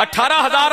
18,000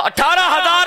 18,000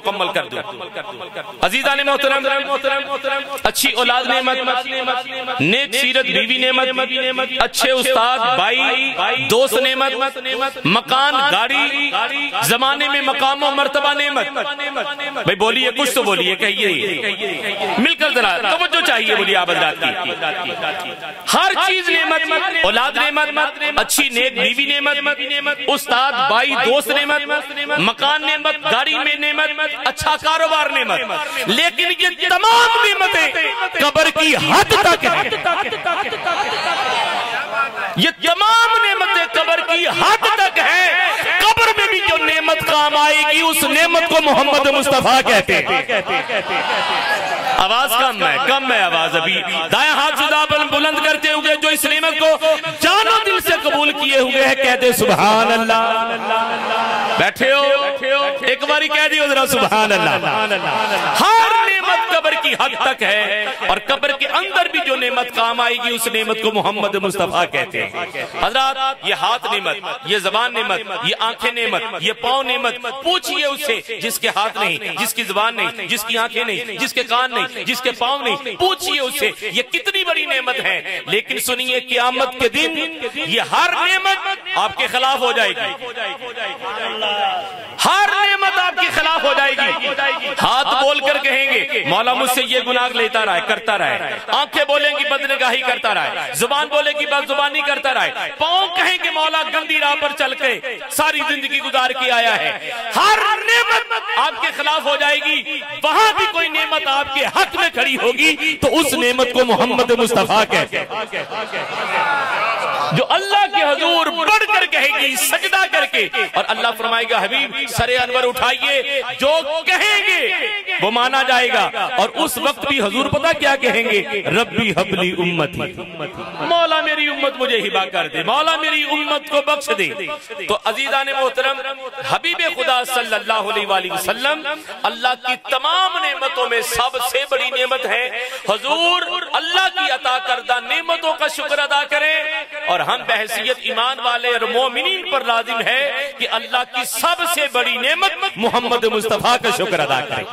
مکمل کر دوں۔ عزیزان محترم، اچھی اولاد نعمت، نیک سیرت بیوی نعمت، اچھے استاد بھائی دوست نعمت، مکان گاڑی، زمانے میں مقام و مرتبہ نعمت۔ بھئی بولیے، کچھ تو بولیے، کہیے مل کر ذرا توجہ چاہیے، بولیے آپ حضرات کی۔ ہر چیز نعمت، اولاد نعمت، اچھی نیک بیوی نعمت، استاد بھائی دوست نعمت، مکان نعمت، گاڑی میں نعمت، اچھا کاروبار نعمت، لیکن یہ تمام نعمتیں قبر کی حد تک ہیں۔ یہ تمام نعمتیں قبر کی حد تک ہیں۔ قبر میں بھی جو نعمت کام آئے گی اس نعمت کو محمد مصطفیٰ کہتے ہیں۔ آواز کم ہے آواز ابھی۔ دائیں ہاتھ جدا بلند کرتے ہوئے جو اس نعمت کو جان و دل سے قبول کیے ہوئے ہیں کہتے سبحان اللہ۔ بیٹھے ہو ایک باری کہہ دیو ذرا سبحان اللہ۔ ہر نعمت قبر کی حد تک ہے، اور قبر کے اندر بھی جو نعمت کام آئے گی اس نعمت کو محمد مصطفیٰ کہتے ہیں۔ حضرات یہ ہاتھ نعمت، یہ زبان نعمت، یہ آنکھیں نعمت، یہ پاؤں نعمت، پوچھئے اس سے جس کے ہاتھ نہیں، جس کی زبان نہیں، جس کی آنکھیں نہیں، جس کے کان نہیں، جس کے پاؤں نہیں، پوچھئے اس سے یہ کتنی بڑی نعمت ہے۔ لیکن سنیے قیامت کے دن یہ ہر نعمت آپ کے خلاف ہو جائے گی، ہر نعمت آپ کے خلاف ہو جائے گی۔ ہاتھ بول کر کہیں گے مولا مجھ سے یہ گناہ لیتا رہا ہے، کرتا رہا ہے، آنکھیں بولیں گی بدنگاہی کرتا رہا ہے، زبان بولے گی بد زبانی کرتا رہا ہے، پاؤں کہیں گے مولا گندی راہ پر چل کے ساری زندگی گزار کے آیا ہے۔ ہر نعمت آپ کے خلاف ہو جائے گی، وہاں بھی کوئی نعمت آپ کے حق میں کھڑی ہوگی تو اس نعمت کو محمد مصطفیٰ کہتے ہیں، جو اللہ کے حضور بڑھ کر کہے گی سجدہ کر کے، اور اللہ فرمائے گا حبیب سر انور اٹھائیے، جو کہیں گے وہ مانا جائے گا۔ اور اس وقت بھی حضور پتہ کیا کہیں گے؟ ربی حبلی امتی، مولا میری امت مجھے ہبا کر دے، مولا میری امت کو بخش دے۔ تو عزیزان محترم، حبیب خدا صلی اللہ علیہ وآلہ وسلم اللہ کی تمام نعمتوں میں سب سے بڑی نعمت ہے۔ حضور اللہ کی عطا کردہ نعمتوں کا شکر ادا کریں، اور ہم بحیثیت ایمان والے اور مومنین پر لازم ہے کہ اللہ کی سب سے بڑی نعمت محمد مصطفیٰ کا شکر ادا کریں۔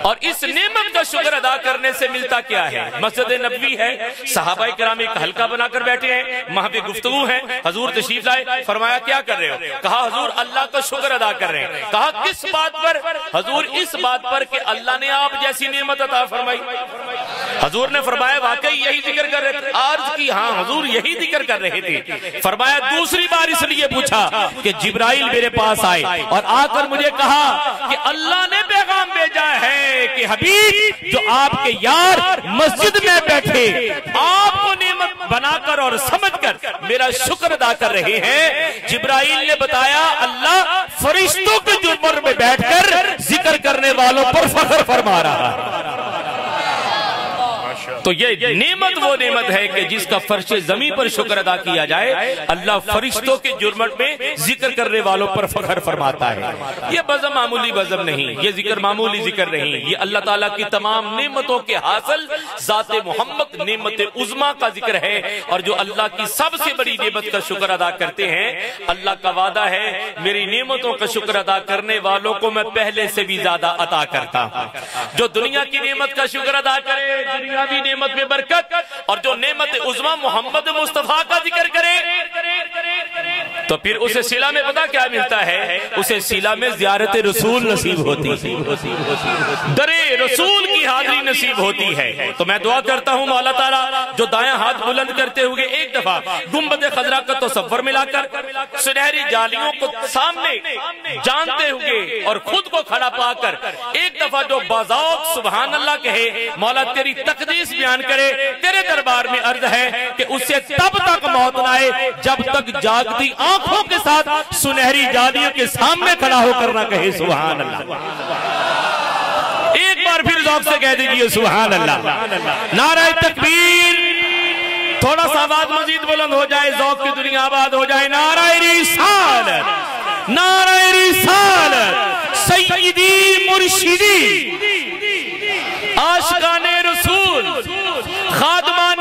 اور اس نعمت کا شکر ادا کرنے سے ملتا کیا ہے؟ مسجد نبوی ہے، صحابہ کرام ایک حلقہ بنا کر بیٹھے ہیں، وہاں پہ گفتگو ہے، حضور تشریف لائے، فرمایا کیا کر رہے ہو؟ کہا حضور اللہ کا شکر ادا کر رہے ہیں۔ کہا کس بات پر؟ حضور اس بات پر کہ اللہ نے آپ جیسی نعمت عطا فرمائی۔ حضور نے فرمایا واقعی یہی ذکر کر رہے تھے؟ عرض کی ہاں حضور یہی ذکر کر رہے تھے۔ فرمایا دوسری بار اس لیے پوچھا کہ جبرائیل میرے پاس آئے اور آ کر مجھے کہا کہ اللہ نے پیغام بھیجا ہے کہ حبیب جو آپ کے یار مسجد میں بیٹھے آپ کو نعمت بنا کر اور سمجھ کر میرا شکر ادا کر رہے ہیں۔ جبرائیل نے بتایا اللہ فرشتوں کے جبر میں بیٹھ کر ذکر کرنے والوں پر فخر فرما رہا ہے۔ تو یہ نعمت وہ نعمت ہے کہ جس کا فرش زمین پر شکر ادا کیا جائے، اللہ فرشتوں کے جرمٹ میں ذکر کرنے والوں پر فخر فرماتا ہے۔ یہ بزم معمولی بزم نہیں، یہ ذکر معمولی ذکر نہیں، یہ اللہ تعالیٰ کی تمام نعمتوں کے حاصل ذات محمد نعمت عظمیٰ کا ذکر ہے۔ اور جو اللہ کی سب سے بڑی نعمت کا شکر ادا کرتے ہیں، اللہ کا وعدہ ہے میری نعمتوں کا شکر ادا کرنے والوں کو میں پہلے سے بھی زیادہ عطا کرتا ہوں۔ جو دنیا کی نعمت کا شکر ادا کرے، دنیاوی نعمت میں برکت، اور جو نعمت عظمیٰ محمد مصطفیٰ کا ذکر کرے تو پھر اسے صلہ میں پتہ کیا ملتا ہے؟ اسے صلہ میں زیارت رسول نصیب ہوتی ہے، در رسول کی حاضری نصیب ہوتی ہے۔ تو میں دعا کرتا ہوں مولا تعالیٰ جو دائیں ہاتھ بلند کرتے ہوئے ایک دفعہ گنبد خضرا کا تصور ملا کر سنہری جالیوں کو سامنے جانتے ہوئے اور خود کو کھڑا پا کر ایک دفعہ جو بذوق سبحان اللہ کہے، مولا تیری تقدیس بیان کرے، تیرے دربار میں عرض ہے کہ اسے تب تک موت نہ آئے جب تک جاگتی آنکھوں کے ساتھ سنہری جالیوں کے سامنے کھڑا ہو کر نہ کہے سبحان اللہ۔ ایک بار پھر ذوق سے کہہ دیجئے سبحان اللہ۔ نعرہ تکبیر، تھوڑا سا آواز مزید بلند ہو جائے، ذوق کی دنیا آباد ہو جائے۔ نعرہ رسالت، نعرہ رسالت، سیدی مرشدی، عاشقان رسول، خادمان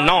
9।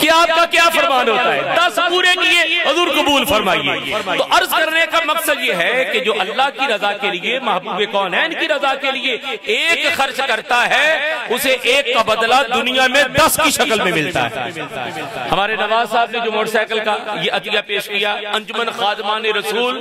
کہ آپ کا کیا فرمان ہوتا ہے؟ 10 پورے کیے، حضور قبول فرمائیے۔ تو عرض کرنے کا مقصد یہ ہے کہ جو اللہ کی رضا کے لیے، محبوب کونین کی رضا کے لیے ایک خرچ کرتا ہے، اسے ایک کا بدلہ دنیا میں 10 کی شکل میں ملتا ہے۔ ہمارے نواز صاحب نے جو موٹر سائیکل کا یہ عطیہ پیش کیا، انجمن خادمان رسول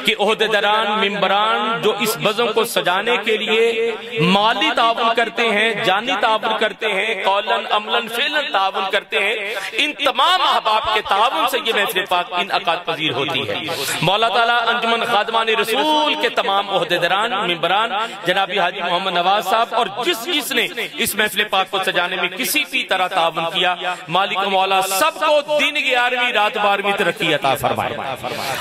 کے عہدیداران، ممبران جو اس بزم کو سجانے کے لیے مالی تعاون کرتے ہیں، جانی تعاون کرتے ہیں، قولن عملن فعلن تعاون کرتے ہیں، ان تمام احباب کے تعاون سے یہ محفل پاک انعقاد پذیر ہوتی ہے۔ مولا تعالیٰ انجمن خادمان رسول کے تمام عہدیداران، ممبران، جناب حاجی محمد نواز صاحب اور جس نے اس محفل پاک کو سجانے میں کسی بھی طرح تعاون کیا، مالک مولا سب کو دن 11ویں رات 12ویں ترقی عطا فرمائے۔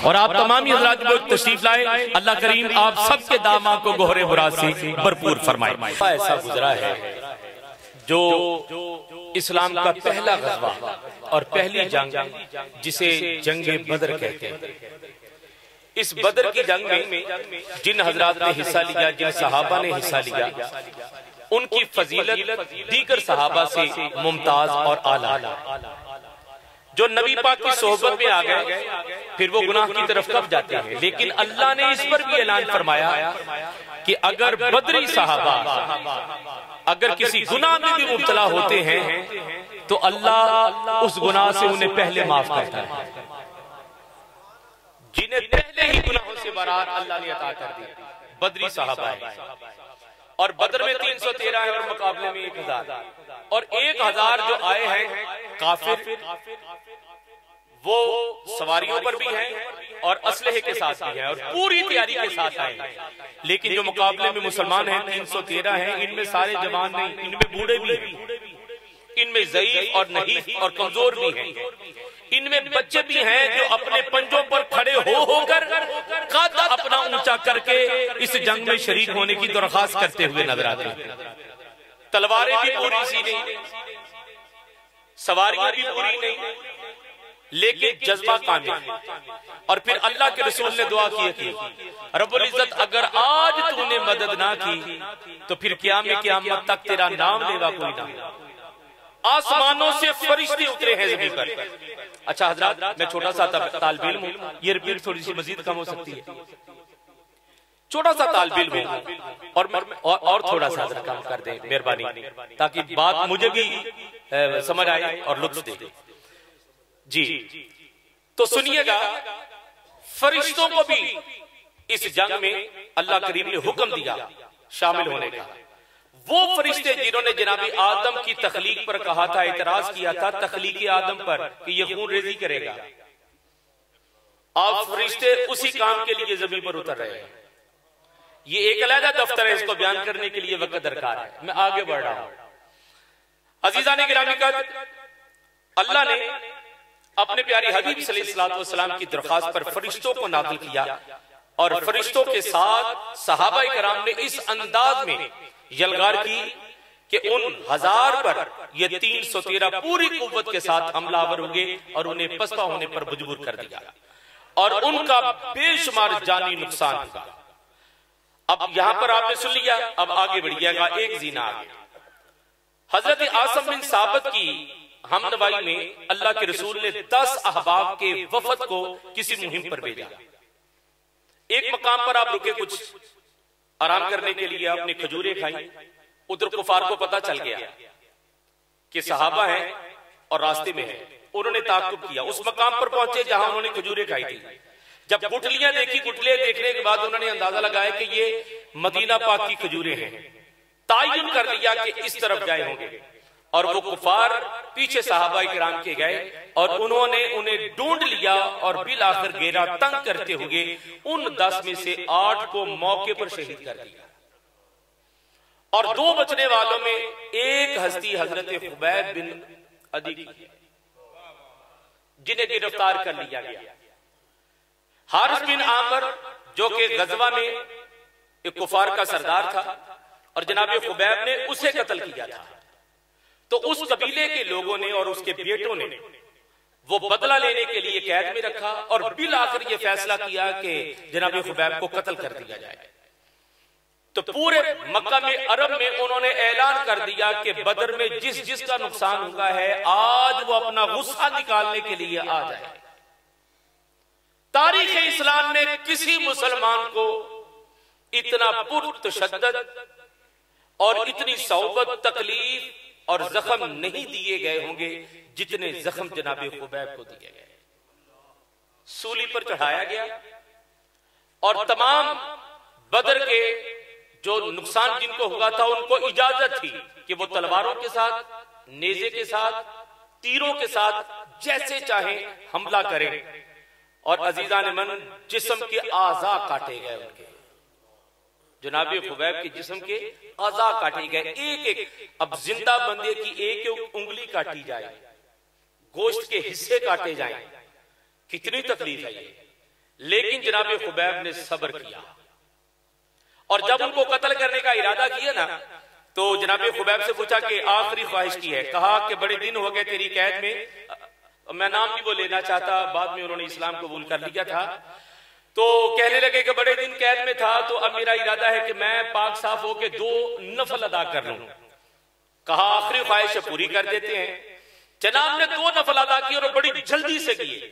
اور آپ تمامی حضرات جو تشریف لائے، اللہ کریم آپ سب کے داماں کو گوہر مراد سے بھرپور فرمائے۔ ایسا گزرا ہے جو اسلام کا پہلا غزوہ اور پہلی جنگ، جسے جنگ بدر کہتے ہیں، اس بدر کی جنگ میں جن حضرات نے حصہ لیا، جن صحابہ نے حصہ لیا، ان کی فضیلت دیگر صحابہ سے ممتاز اور اعلیٰ۔ جو نبی پاک کی صحبت میں آ گئے پھر وہ گناہ کی طرف کب جاتے ہیں، لیکن اللہ نے اس پر بھی اعلان فرمایا کہ اگر بدری صحابہ اگر کسی گناہ میں بھی مبتلا ہوتے ہیں تو اللہ اس گناہ سے انہیں پہلے معاف کرتا ہے۔ جنہیں پہلے ہی گناہوں سے برات اللہ نے عطا کر دی، بدری صحابہ ہے۔ اور بدر میں 313 ہے اور مقابلے میں 1000، اور 1000 جو آئے ہیں کافر، وہ سواریوں پر بھی ہیں اور اسلحے کے ساتھ بھی ہیں اور پوری تیاری کے ساتھ آئے ہیں، لیکن جو مقابلے میں مسلمان ہیں 313 ہیں، ان میں سارے جوان نہیں، ان میں بوڑھے بھی ہیں، ان میں ضعیف اور نحیف اور کمزور بھی ہیں، ان میں بچے بھی ہیں جو اپنے پنجوں پر کھڑے ہو کر قد اپنا اونچا کر کے اس جنگ میں شریک ہونے کی درخواست کرتے ہوئے نظر آتے ہیں۔ تلواریں بھی پوری سی نہیں، سواریاں بھی پوری نہیں، لیکن جذبہ کامل۔ اور پھر اللہ کے رسول نے دعا کی تھی، رب العزت اگر آج تو نے مدد نہ کی تو پھر قیامت تک تیرا نام لیوا کوئی نہ ہو۔ آسمانوں سے فرشتے اترے ہیں زمین پر۔ اچھا حضرات، میں چھوٹا سا طالب علم ہوں، یہ رپیٹ تھوڑی سی مزید کم ہو سکتی ہے، چھوٹا سا طالب علم ہوں اور تھوڑا سا حضرت کم کر دیں مہربانی، تاکہ بات مجھے بھی سمجھ آئے اور لطف دے۔ جی تو سنیے گا، فرشتوں کو بھی اس جنگ میں اللہ کریم نے حکم دیا شامل ہونے کا۔ وہ فرشتے جنہوں نے جناب آدم کی تخلیق پر کہا تھا، اعتراض کیا تھا تخلیق آدم پر کہ یہ خون ریزی کرے گا، آپ فرشتے اسی کام کے لیے زمین پر اتر رہے ہیں۔ یہ ایک علیحدہ دفتر ہے، اس کو بیان کرنے کے لیے وقت درکار ہے، میں آگے بڑھ رہا ہوں۔ عزیزان گرامی کا اللہ نے اپنے پیارے حبیب صلی اللہ علیہ وسلم کی درخواست پر فرشتوں کو نازل کیا، اور فرشتوں کے ساتھ صحابہ کرام نے اس انداز میں یلغار کی کہ ان 1000 پر یہ 313 پوری قوت کے ساتھ حملہ آور ہوئے اور انہیں پسپا ہونے پر مجبور کر دیا، اور ان کا بے شمار جانی نقصان ہوگا۔ اب یہاں پر آپ نے سن لیا، اب آگے بڑھئے گا ایک زینہ آگے۔ حضرت عاصم بن ثابت کی ہمنوائی میں اللہ کے رسول نے 10 احباب کے وفد کو کسی مہم پر بھیجا۔ ایک مقام پر آپ رکے، کچھ آرام کرنے کے لیے اپنی کھجوریں کھائیں۔ ادھر کفار کو پتا چل گیا کہ صحابہ ہیں اور راستے میں ہیں، انہوں نے تعاقب کیا، اس مقام پر پہنچے جہاں انہوں نے کھجوریں کھائی تھی۔ جب گٹھلیاں دیکھی، گٹھلے دیکھنے کے بعد انہوں نے اندازہ لگایا کہ یہ مدینہ پاک کی کھجوریں ہیں، تعین کر لیا کہ اس طرف جائے ہوں گے، اور وہ کفار پیچھے صحابہ کرام کے گئے اور انہوں نے انہیں ڈھونڈ لیا اور بالآخر گھیرا تنگ کرتے ہوئے ان 10 میں سے 8 کو موقع پر شہید کر دیا، اور 2 بچنے والوں میں ایک ہستی حضرت خبیب بن عدی کی، جنہیں گرفتار کر لیا گیا۔ حارث بن عامر جو کہ غزوہ میں ایک کفار کا سردار تھا، اور جناب خبیب نے اسے قتل کیا تھا، تو اس قبیلے کے لوگوں نے اور اس کے بیٹوں نے وہ بدلہ لینے کے لیے قید میں رکھا، اور بالآخر یہ فیصلہ کیا کہ جناب خبیب کو قتل کر دیا جائے۔ تو پورے مکہ میں عرب میں انہوں نے اعلان کر دیا کہ بدر میں جس کا نقصان ہوا ہے آج وہ اپنا غصہ نکالنے کے لیے آ جائے۔ تاریخ اسلام میں کسی مسلمان کو اتنا پرتشدد اور اتنی صعوبت، تکلیف اور زخم نہیں دیے گئے ہوں گے جتنے زخم جناب خبیب کو دیے گئے۔ سولی پر چڑھایا گیا اور تمام بدر کے جو نقصان جن کو ہوا تھا ان کو اجازت تھی کہ وہ تلواروں کے ساتھ، نیزے کے ساتھ، تیروں کے ساتھ جیسے چاہیں حملہ کریں، اور عزیزان من جسم کے اعضاء کاٹے گئے ان کے، جناب خبیب کے جسم کے اعضاء کاٹے گئے، ایک ایک، اب زندہ بندے کی ایک ایک انگلی کاٹی جائے، گوشت کے حصے کاٹے جائیں، کتنی تکلیف ہے یہ، لیکن جناب خبیب نے صبر کیا، اور جب ان کو قتل کرنے کا ارادہ کیا نا تو جناب خبیب سے پوچھا کہ آخری خواہش کی ہے، کہا کہ بڑے دن ہو گئے تیری قید میں نام بھی وہ لینا چاہتا، بعد میں انہوں نے اسلام قبول کر لیا تھا، تو کہنے لگے کہ بڑے دن قید میں تھا تو اب میرا ارادہ ہے کہ میں پاک صاف ہو کے 2 نفل ادا کر لوں۔ کہا آخری خواہش پوری کر دیتے ہیں۔ جناب نے 2 نفل ادا کیے اور بڑی جلدی سے کیے،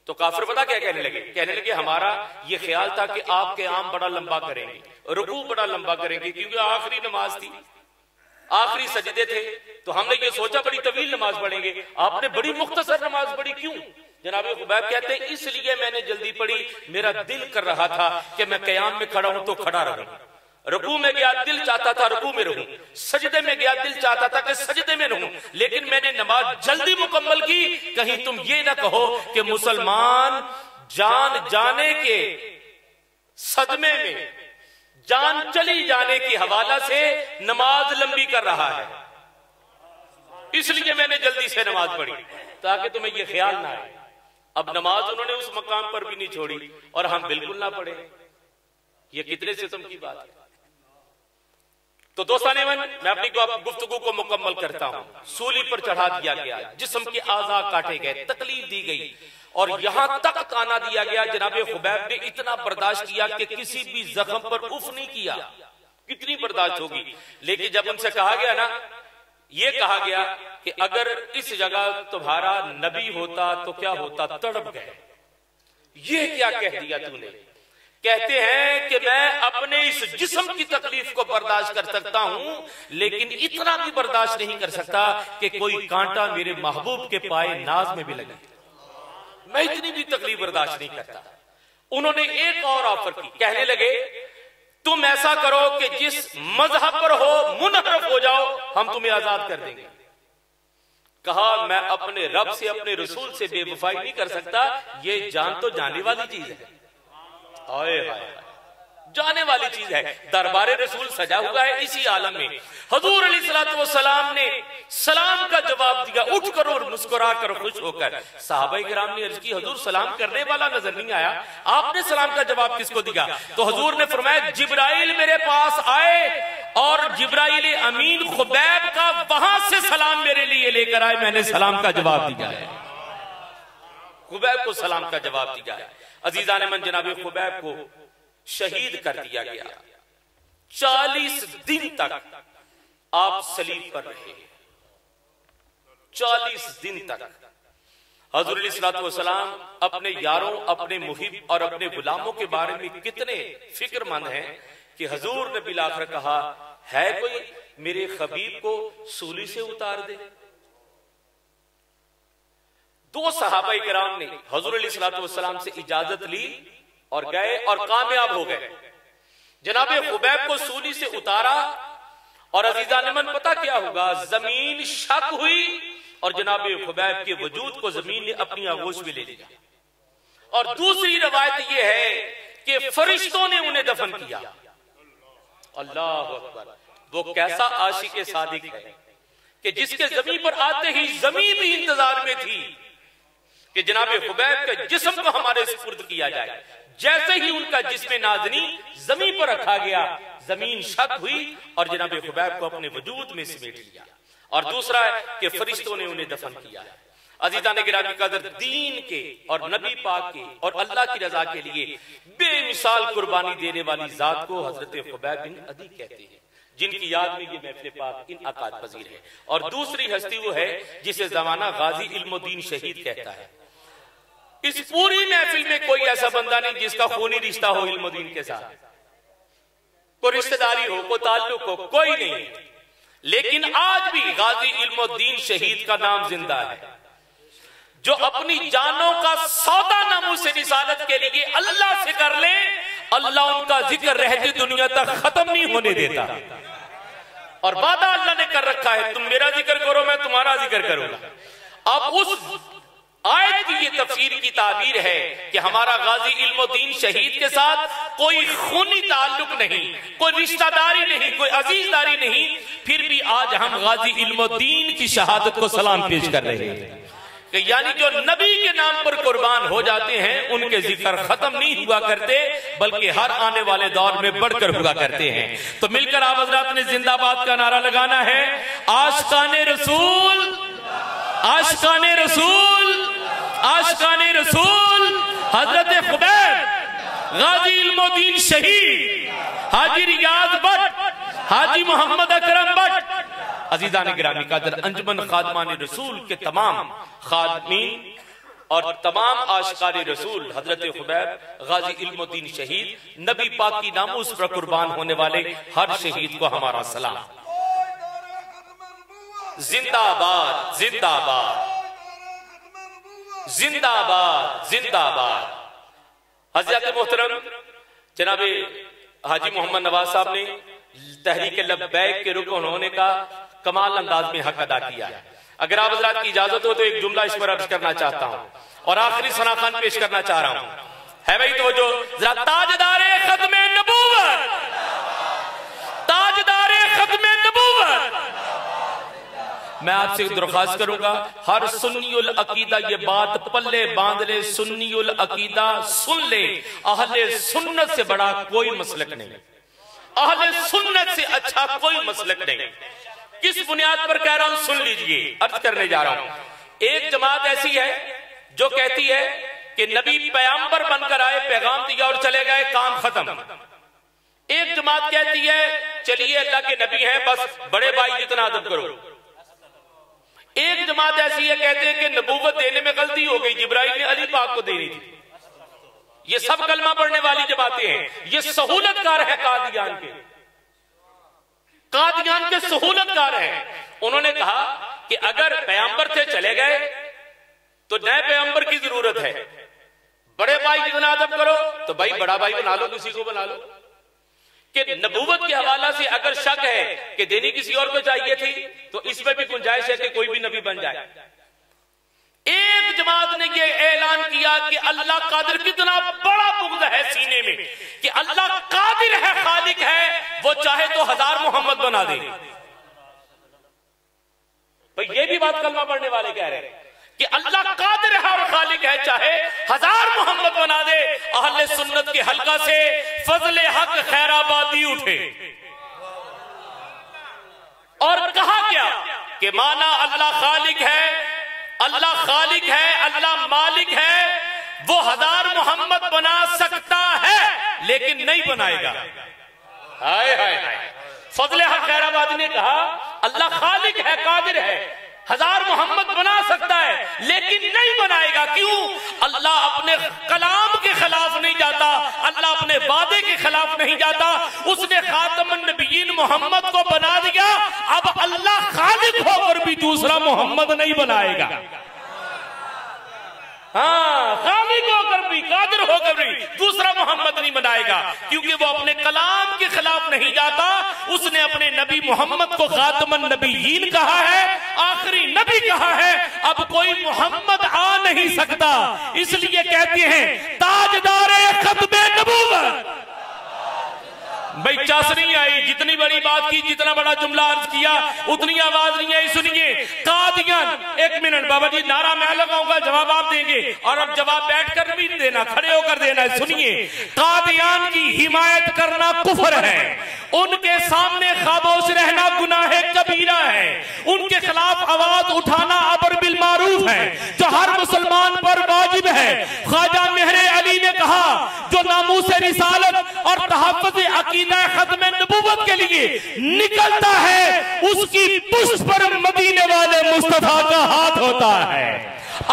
تو کافر پتہ کیا کہنے لگے ہمارا یہ خیال تھا کہ آپ کے عام بڑا لمبا کریں گے، رکوع بڑا لمبا کریں گے، کیونکہ آخری نماز تھی، آخری سجدے تھے، تو ہم نے یہ سوچا بڑی طویل نماز پڑھیں گے، آپ نے بڑی مختصر نماز پڑھی، کیوں؟ جناب خبیب کہتے ہیں اس لیے میں نے جلدی پڑھی، میرا دل کر رہا تھا کہ میں قیام میں کھڑا ہوں تو کھڑا رہوں، رکوع میں گیا دل چاہتا تھا رکوع میں رہوں، سجدے میں گیا دل چاہتا تھا کہ سجدے میں رہوں، لیکن میں نے نماز جلدی مکمل کی، کہیں تم یہ نہ کہو کہ مسلمان جان جانے کے صدمے میں، جان چلی جانے کے حوالہ سے نماز لمبی کر رہا ہے، اس لیے میں نے جلدی سے نماز پڑھی تاکہ تمہیں یہ خیال نہ آئے۔ اب نماز انہوں نے اس مقام پر بھی نہیں چھوڑی اور ہم بالکل نہ پڑھے، یہ کتنے ستم کی بات ہے۔ تو دوستان من، میں اپنی گفتگو کو مکمل کرتا ہوں۔ سولی پر چڑھا دیا گیا، جسم کے اعضاء کاٹے گئے، تکلیف دی گئی، اور یہاں تک تانا دیا گیا، جناب خبیب نے اتنا برداشت کیا کہ کسی بھی زخم پر اف نہیں کیا، کتنی برداشت ہوگی، لیکن جب ان سے کہا گیا نا، یہ کہا گیا کہ اگر اس جگہ تمہارا نبی ہوتا تو کیا ہوتا، تڑپ گئے، یہ کیا کہہ دیا تو نے؟ کہتے ہیں کہ میں اپنے اس جسم کی تکلیف کو برداشت کر سکتا ہوں، لیکن اتنا بھی برداشت نہیں کر سکتا کہ کوئی کانٹا میرے محبوب کے پائے ناز میں بھی لگے، میں اتنی بھی تکلیف برداشت نہیں کرتا۔ انہوں نے ایک اور آفر کی، کہنے لگے تم ایسا کرو کہ جس مذہب پر ہو منحرف ہو جاؤ، ہم تمہیں آزاد کر دیں گے۔ کہا میں اپنے رب سے، اپنے رسول سے بے وفائی نہیں کر سکتا، یہ جان تو جانے والی چیز ہے، جانے والی چیز ہے، دربار رسول سجا ہوا ہے اسی عالم میں۔ حضور علیہ السلام نے سلام کا جواب دیا، اٹھ کر اور مسکرا کر خوش ہو کر۔ صحابہ کرام نے عرض کی حضور سلام کرنے والا نظر نہیں آیا، آپ نے سلام کا جواب کس کو دیا؟ تو حضور نے فرمایا جبرائیل میرے پاس آئے اور جبرائیل امین خبیب کا وہاں سے سلام میرے لیے لے کر آئے، میں نے سلام کا جواب دیا ہے، خبیب کو سلام کا جواب دیا ہے۔ عزیزان من، جناب خبیب کو شہید کر دیا گیا، 40 دن تک آپ صلیب پر رہے، 40 دن تک۔ حضور علیہ السلام اپنے یاروں، اپنے محب اور اپنے غلاموں کے بارے میں کتنے فکر مند ہیں کہ حضور نے بالآخر کہا ہے کوئی میرے حبیب کو سولی سے اتار دے۔ 2 صحابہ کرام نے حضور علیہ السلام سے اجازت لی اور گئے اور کامیاب ہو گئے، جناب خبیب کو سولی سے اتارا، اور عزیزان من پتہ کیا ہوگا، زمین شک ہوئی اور جناب خبیب کے وجود کو زمین نے اپنی آغوش میں لے لیا۔ اور دوسری روایت یہ ہے کہ فرشتوں نے انہیں دفن کیا۔ اللہ اکبر، وہ کیسا عاشق صادق ہے کہ جس کے زمین پر آتے ہی زمین بھی انتظار میں تھی کہ جناب خبیب کے جسم کو ہمارے سپرد کیا جائے۔ جیسے ہی ان کا جسم نازنی زمین پر رکھا گیا، زمین شک ہوئی اور جناب خبیب کو اپنے وجود میں سمیٹ لیا۔ اور دوسرا ہے کہ فرشتوں نے انہیں دفن کیا ہے۔ عزیزان گرامی قدر، دین کے اور نبی پاک کے اور اللہ کی رضا کے لیے بے مثال قربانی دینے والی ذات کو حضرت خبیب بن عدی کہتے ہیں، جن کی یاد میں یہ محفل پاک انعقاد پذیر ہے۔ اور دوسری ہستی وہ ہے جسے زمانہ غازی علم الدین شہید کہتا ہے۔ اس پوری محفل میں کوئی ایسا بندہ نہیں جس کا خونی رشتہ ہو علم الدین کے ساتھ، کوئی رشتہ داری ہو، کوئی تعلق ہو، کوئی نہیں، لیکن آج بھی غازی علم الدین شہید کا نام زندہ ہے، جو اپنی جانوں کا سودا ناموس رسالت کے لیے اللہ سے کر لیں، اللہ ان کا ذکر رہتی دنیا تک ختم نہیں ہونے دیتا۔ اور وعدہ اللہ نے کر رکھا ہے، تم میرا ذکر کرو میں تمہارا ذکر کروں گا۔ اب اس آیت کی یہ تفسیر کی تعبیر ہے کہ ہمارا غازی علم الدین شہید کے ساتھ کوئی خونی تعلق نہیں، کوئی رشتہ داری نہیں، کوئی عزیز داری نہیں، پھر بھی آج ہم غازی علم الدین کی شہادت کو سلام پیش کر رہے ہیں کہ یعنی جو نبی کے نام پر قربان ہو جاتے ہیں ان کے ذکر ختم نہیں ہوا کرتے، بلکہ ہر آنے والے دور میں بڑھ کر ہوا کرتے ہیں۔ تو مل کر آپ حضرات نے زندہ باد کا نعرہ لگانا ہے، عاشقان رسول، عاشقان رسول، عاشقان رسول، حضرت خبیب غازی علم الدین شہید، حاجی ریاض but, Haji Muhammad Akram but. عزیزان گرامی قدر، انجمن خادمان رسول کے تمام خادمین اور تمام عاشقان رسول، حضرت خبیب غازی علم الدین شہید، نبی پاک کی ناموس پر قربان ہونے والے ہر شہید کو ہمارا سلام۔ زندہ باد، زندہ باد، زندہ باد، زندہ باد۔ حضرت محترم جناب حاجی محمد نواز صاحب نے تحریک لبیک کے رکن ہونے کا کمال انداز میں حق ادا کیا ہے۔ اگر آپ حضرات کی اجازت ہو تو ایک جملہ اس پر عرض کرنا چاہتا ہوں اور آخری ثناخوان پیش کرنا چاہ رہا ہوں۔ ہے بھائی تو جو ذرا تاجدار ختم نبوت، تاجدار ختم نبوت، میں آپ سے درخواست کروں گا ہر سنی العقیدہ یہ بات پلے باندھ لے، سنی العقیدہ سن لے، اہل سنت سے بڑا کوئی مسلک نہیں، اہل سنت سے اچھا کوئی مسلک نہیں۔ کس بنیاد پر کہہ رہا ہوں سن لیجئے، عرض کرنے جا رہا ہوں۔ ایک جماعت ایسی ہے جو کہتی ہے کہ نبی پیغمبر بن کر آئے، پیغام دیا اور چلے گئے، کام ختم۔ ایک جماعت کہتی ہے چلیے اللہ کے نبی ہیں بس بڑے بھائی جتنا ادب کرو۔ ایک جماعت ایسی ہے کہتے ہیں کہ نبوت دینے میں غلطی ہو گئی، جبرائیل نے علی پاک کو دینی تھی۔ یہ سب کلمہ پڑھنے والی جماعتیں ہیں، یہ سہولت کار ہے قادیان کے، قادیان کے سہولت کار ہیں۔ انہوں نے کہا کہ اگر پیغمبر تھے چلے گئے تو نئے پیغمبر کی ضرورت ہے، بڑے بھائی جتنا ادب کرو تو بھائی بڑا بھائی بنا لو، کسی کو بنا لو۔ کہ نبوت کے حوالہ سے اگر شک ہے کہ دینی کسی اور کو چاہیے تھی تو اس میں بھی گنجائش ہے کہ کوئی بھی نبی بن جائے۔ ایک جماعت نے یہ اعلان کیا کہ اللہ قادر، کتنا بڑا بغض ہے سینے میں کہ اللہ قادر ہے، خالق ہے، وہ چاہے تو 1000 محمد بنا دے۔ بھئی یہ بھی بات کلمہ پڑھنے والے کہہ رہے ہیں کہ اللہ قادر ہے اور خالق ہے، چاہے 1000 محمد بنا دے۔ اہل سنت کے حلقہ سے فضل حق خیر آبادی اٹھے اور کہا کیا کہ مانا اللہ خالق ہے، اللہ خالق ہے، اللہ مالک ہے، وہ 1000 محمد بنا سکتا ہے لیکن نہیں بنائے گا۔ ہائے ہائے ہائے، فضل حق خیر آبادی نے کہا اللہ خالق ہے، قادر ہے، 1000 محمد بنا سکتا ہے لیکن نہیں بنائے گا۔ کیوں؟ اللہ اپنے کلام کے خلاف نہیں جاتا، اللہ اپنے وعدے کے خلاف نہیں جاتا۔ اس نے خاتم النبیین محمد کو بنا دیا، اب اللہ خالق ہو کر بھی دوسرا محمد نہیں بنائے گا۔ ہاں، خالق ہو کر بھی، قادر ہو کر بھی دوسرا محمد نہیں بنائے گا، کیونکہ وہ اپنے کلام کے خلاف نہیں جاتا۔ اس نے اپنے نبی محمد کو خاتم النبیین کہا ہے، آخری نبی کہا ہے، اب کوئی محمد آ نہیں سکتا۔ اس لیے کہتے ہیں تاجدار ختم نبوت۔ بھئی چاس نہیں آئی، جتنی بڑی بات کی، جتنا بڑا جملہ عرض کیا اتنی آواز نہیں آئی۔ سنیے قادیان، ایک منٹ بابا جی، نعرہ میں لگاؤں گا، جواب آپ دیں گے، اور اب جواب بیٹھ کر بھی دینا، کھڑے ہو کر دینا ہے۔ سنیے، قادیان کی حمایت کرنا کفر ہے، ان کے سامنے خاموش رہنا گناہ کبیرہ ہے، ان کے خلاف آواز اٹھانا ابر بالمعروف ہے جو ہر مسلمان پر واجب ہے۔ خواجہ مہر علی نے کہا جو ناموس رسالت اور تحفظ عقیدہ ختم نبوت کے لیے نکلتا ہے اس کی پشت پر مدینے والے مصطفیٰ کا ہاتھ ہوتا ہے۔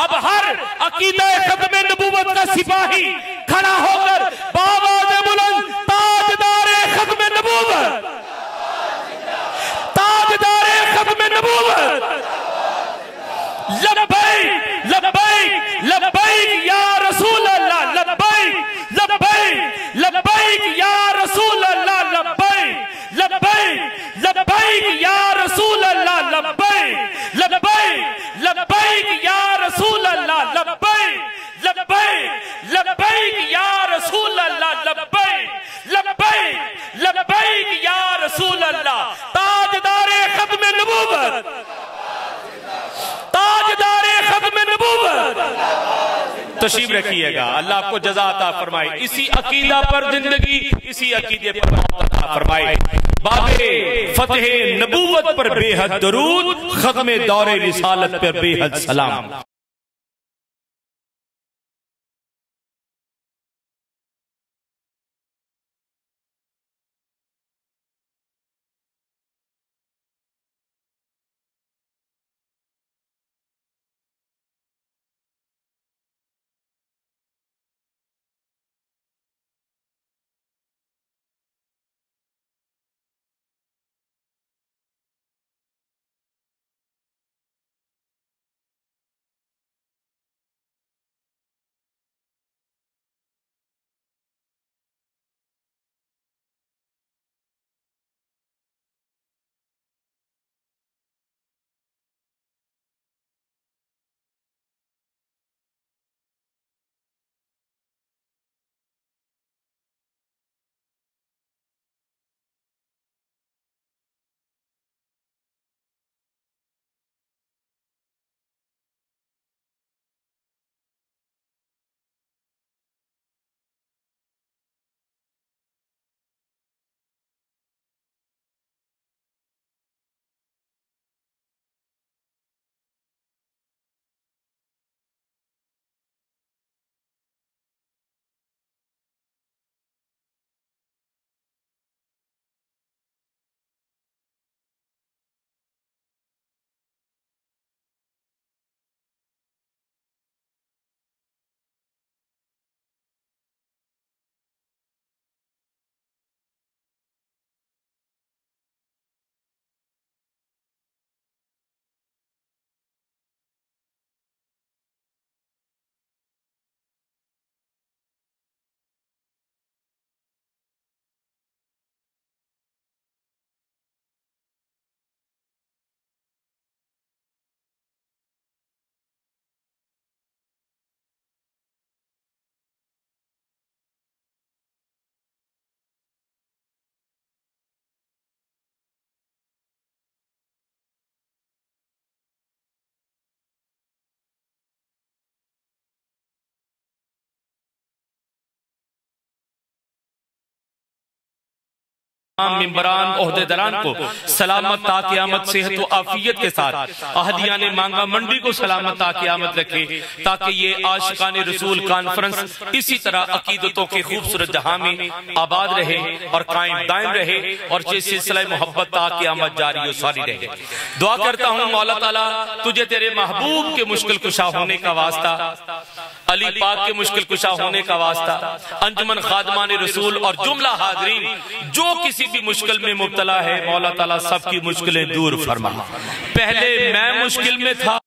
اب ہر عقیدہ ختم نبوت کا سپاہی کھڑا ہو کر بآواز بلند تاجدار ختم نبوت، تاجدار ختم نبوت، لبیک لبیک لبیک یا رسول اللہ، لبیک لبیک لبیک یا رسول اللہ، لبیک لبیک لبیک یا رسول اللہ، لبیک لبیک لبیک یا رسول اللہ، لبیک لبیک لبیک یا رسول اللہ، لبیک لبیک لبیک یا رسول اللہ۔ تاجدار ختم نبوت، تاجدار ختم نبوت، تشریف رکھیے گا۔ اللہ آپ کو جزا عطا فرمائے، اسی عقیدہ پر زندگی، اسی عقیدے پر موت عطا فرمائے۔ باب فتح نبوت پر بے حد درود، ختم دور رسالت پر بے حد سلام۔ ممبران عہدیداران کو سلامت تا قیامت صحت و عافیت کے ساتھ اہدیان مانگا منڈی کو سلامت تا قیامت رکھے تاکہ یہ عاشقان رسول کانفرنس اسی طرح عقیدتوں کے خوبصورت جہاں میں آباد رہے اور قائم دائم رہے اور سلسلہ محبت تا قیامت جاری و ساری رہے۔ دعا کرتا ہوں مولا تعالیٰ تجھے تیرے محبوب کے مشکل کشا ہونے کا واسطہ، علی پاک کے مشکل کشا ہونے کا واسطہ، انجمن خادمان رسول اور جملہ حاضرین جو کسی بھی مشکل میں مبتلا ہے مولا تعالیٰ سب کی مشکلیں دور فرما۔ پہلے میں مشکل میں تھا